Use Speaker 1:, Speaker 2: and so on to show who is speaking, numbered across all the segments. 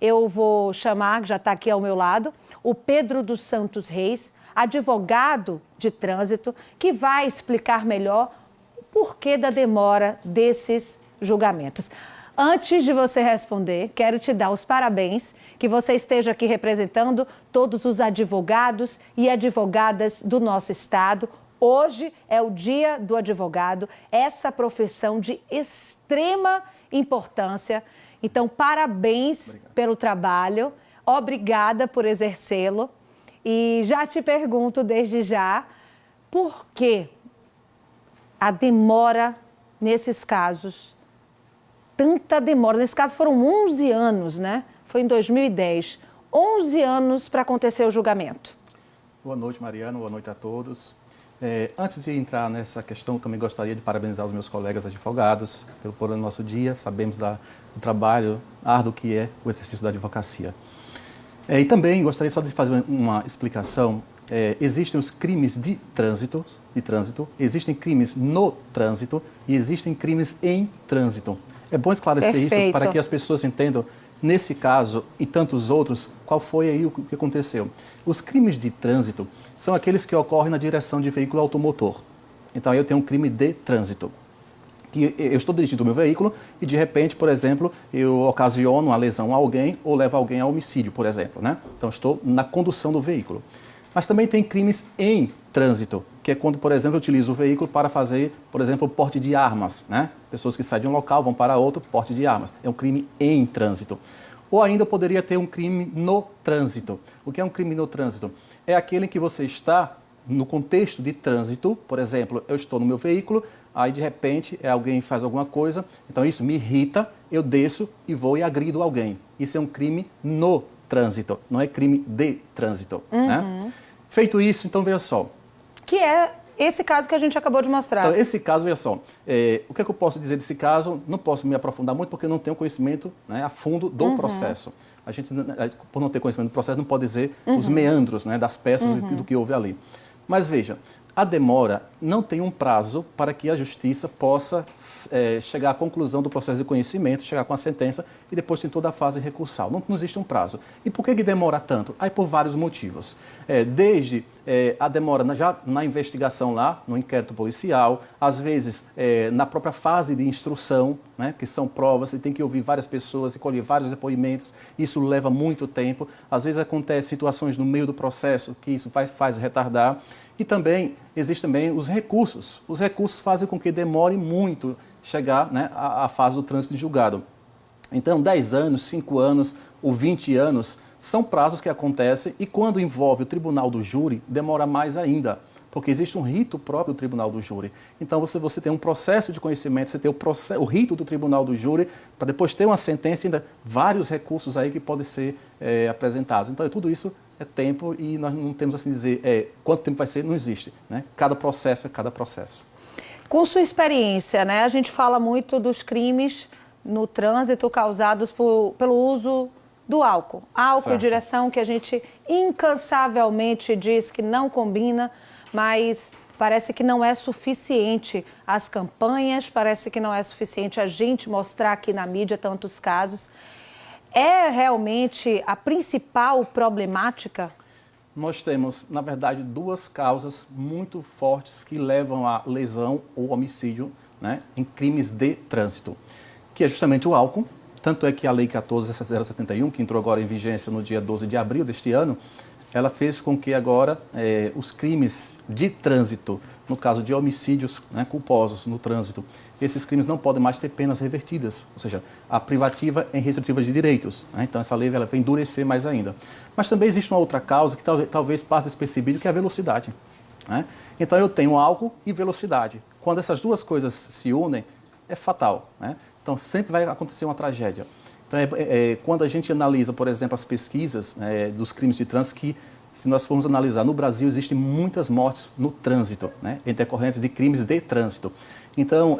Speaker 1: eu vou chamar, que já está aqui ao meu lado, o Pedro dos Santos Reis, advogado de trânsito, que vai explicar melhor o porquê da demora desses julgamentos. Antes de você responder, quero te dar os parabéns, que você esteja aqui representando todos os advogados e advogadas do nosso estado. Hoje é o Dia do Advogado, essa profissão de extrema importância. Então, parabéns pelo trabalho, obrigada por exercê-lo. E já te pergunto desde já, por que a demora nesses casos? Tanta demora. Nesse caso foram 11 anos, né? Foi em 2010. 11 anos para acontecer o julgamento.
Speaker 2: Boa noite, Mariana. Boa noite a todos. Antes de entrar nessa questão, também gostaria de parabenizar os meus colegas advogados por o nosso dia. Sabemos do trabalho árduo que é o exercício da advocacia. E também gostaria só de fazer uma explicação. Existem os crimes de trânsito, existem crimes no trânsito e existem crimes em trânsito. É bom esclarecer isso para que as pessoas entendam, nesse caso e tantos outros, qual foi aí o que aconteceu. Os crimes de trânsito são aqueles que ocorrem na direção de veículo automotor. Então, eu tenho um crime de trânsito, que eu estou dirigindo o meu veículo e, de repente, por exemplo, eu ocasiono uma lesão a alguém ou levo alguém a homicídio, por exemplo, né? Então, estou na condução do veículo. Mas também tem crimes em trânsito, que é quando, por exemplo, eu utilizo o veículo para fazer, por exemplo, porte de armas, né? Pessoas que saem de um local, vão para outro, porte de armas. É um crime em trânsito. Ou ainda eu poderia ter um crime no trânsito. O que é um crime no trânsito? É aquele em que você está no contexto de trânsito, por exemplo, eu estou no meu veículo, aí de repente alguém faz alguma coisa, então isso me irrita, eu desço e vou e agrido alguém. Isso é um crime no trânsito, não é crime de trânsito, né? Feito isso, então veja só.
Speaker 1: Que é esse caso que a gente acabou de mostrar.
Speaker 2: Então, esse caso, veja só, o que é que eu posso dizer desse caso? Não posso me aprofundar muito porque eu não tenho conhecimento, né, a fundo do processo. A gente, por não ter conhecimento do processo, não pode dizer os meandros, né, das peças do que houve ali. Mas veja, a demora não tem um prazo para que a justiça possa chegar à conclusão do processo de conhecimento, chegar com a sentença e depois tem toda a fase recursal. Não existe um prazo. E por que demora tanto? Aí por vários motivos. Desde a demora já na investigação lá, no inquérito policial, às vezes na própria fase de instrução, né, que são provas, você tem que ouvir várias pessoas e colher vários depoimentos, isso leva muito tempo. Às vezes acontecem situações no meio do processo que isso faz retardar. E também existem também os recursos. Os recursos fazem com que demore muito chegar, né, à fase do trânsito de julgado. Então, 10 anos, 5 anos ou 20 anos são prazos que acontecem e quando envolve o tribunal do júri, demora mais ainda, porque existe um rito próprio do tribunal do júri. Então, você tem um processo de conhecimento, você tem o rito do tribunal do júri, para depois ter uma sentença e ainda vários recursos aí que podem ser apresentados. Então, tudo isso é tempo e nós não temos assim dizer quanto tempo vai ser, não existe, né? Cada processo é cada processo.
Speaker 1: Com sua experiência, né, a gente fala muito dos crimes no trânsito causados pelo uso do álcool. Álcool e direção, que a gente incansavelmente diz que não combina, mas parece que não é suficiente as campanhas, parece que não é suficiente a gente mostrar aqui na mídia tantos casos. É realmente a principal problemática?
Speaker 2: Nós temos, na verdade, duas causas muito fortes que levam à lesão ou homicídio, né, em crimes de trânsito, que é justamente o álcool. Tanto é que a Lei 14.071, que entrou agora em vigência no dia 12 de abril deste ano, ela fez com que agora os crimes de trânsito, no caso de homicídios, né, culposos no trânsito, esses crimes não podem mais ter penas revertidas, ou seja, a privativa em restritiva de direitos, né? Então essa lei ela vai endurecer mais ainda. Mas também existe uma outra causa que talvez passe despercebido, que é a velocidade, né? Então eu tenho álcool e velocidade. Quando essas duas coisas se unem, é fatal, né? Então sempre vai acontecer uma tragédia. Então, quando a gente analisa, por exemplo, as pesquisas dos crimes de trânsito, que se nós formos analisar, no Brasil existem muitas mortes no trânsito, né, em decorrência de crimes de trânsito. Então,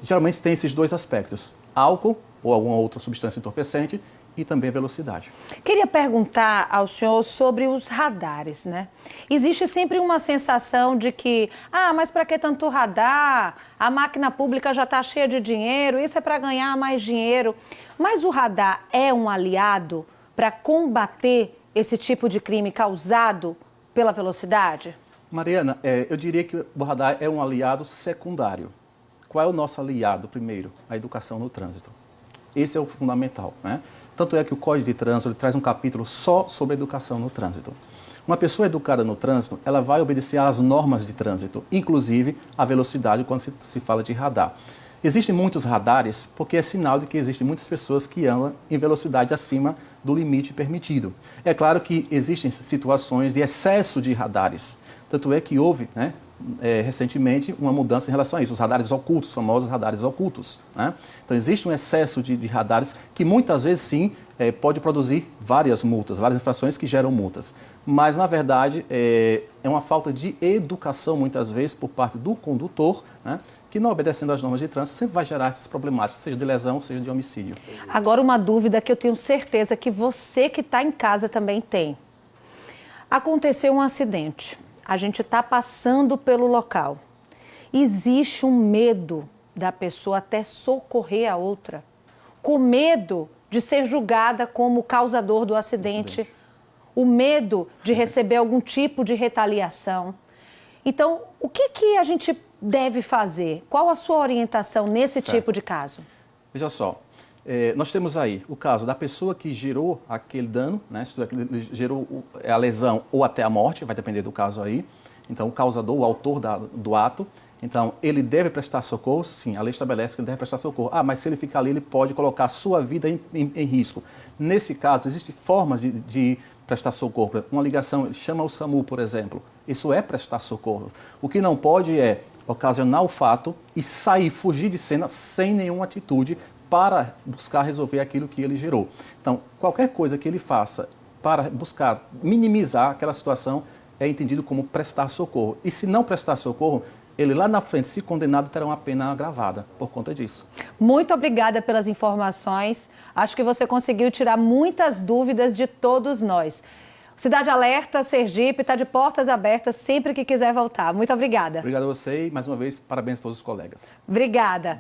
Speaker 2: geralmente tem esses dois aspectos, álcool ou alguma outra substância entorpecente e também a velocidade.
Speaker 1: Queria perguntar ao senhor sobre os radares, né? Existe sempre uma sensação de que, mas para que tanto radar? A máquina pública já está cheia de dinheiro, isso é para ganhar mais dinheiro. Mas o radar é um aliado para combater esse tipo de crime causado pela velocidade?
Speaker 2: Mariana, eu diria que o radar é um aliado secundário. Qual é o nosso aliado primeiro? A educação no trânsito. Esse é o fundamental, né? Tanto é que o Código de Trânsito traz um capítulo só sobre educação no trânsito. Uma pessoa educada no trânsito, ela vai obedecer às normas de trânsito, inclusive a velocidade quando se fala de radar. Existem muitos radares porque é sinal de que existem muitas pessoas que andam em velocidade acima do limite permitido. É claro que existem situações de excesso de radares. Tanto é que houve, né, recentemente uma mudança em relação a isso, os radares ocultos, os famosos radares ocultos, né? Então existe um excesso de radares que muitas vezes sim pode produzir várias multas, várias infrações que geram multas. Mas na verdade é uma falta de educação muitas vezes por parte do condutor, né, que não obedecendo às normas de trânsito sempre vai gerar essas problemáticas, seja de lesão, seja de homicídio.
Speaker 1: Agora uma dúvida que eu tenho certeza que você que está em casa também tem. Aconteceu um acidente. A gente está passando pelo local. Existe um medo da pessoa até socorrer a outra, com medo de ser julgada como causador do acidente, o medo de receber algum tipo de retaliação. Então, o que a gente deve fazer? Qual a sua orientação nesse tipo de caso?
Speaker 2: Veja só. Nós temos aí o caso da pessoa que gerou aquele dano, né, gerou a lesão ou até a morte, vai depender do caso aí. Então, o causador, o autor do ato, então, ele deve prestar socorro? Sim, a lei estabelece que ele deve prestar socorro. Mas se ele ficar ali, ele pode colocar a sua vida em risco. Nesse caso, existem formas de prestar socorro. Uma ligação, chama o SAMU, por exemplo. Isso é prestar socorro. O que não pode é ocasionar o fato e sair, fugir de cena sem nenhuma atitude para buscar resolver aquilo que ele gerou. Então, qualquer coisa que ele faça para buscar minimizar aquela situação é entendido como prestar socorro. E se não prestar socorro, ele lá na frente, se condenado, terá uma pena agravada por conta disso.
Speaker 1: Muito obrigada pelas informações. Acho que você conseguiu tirar muitas dúvidas de todos nós. Cidade Alerta, Sergipe, está de portas abertas sempre que quiser voltar. Muito obrigada.
Speaker 2: Obrigado a você e, mais uma vez, parabéns a todos os colegas.
Speaker 1: Obrigada.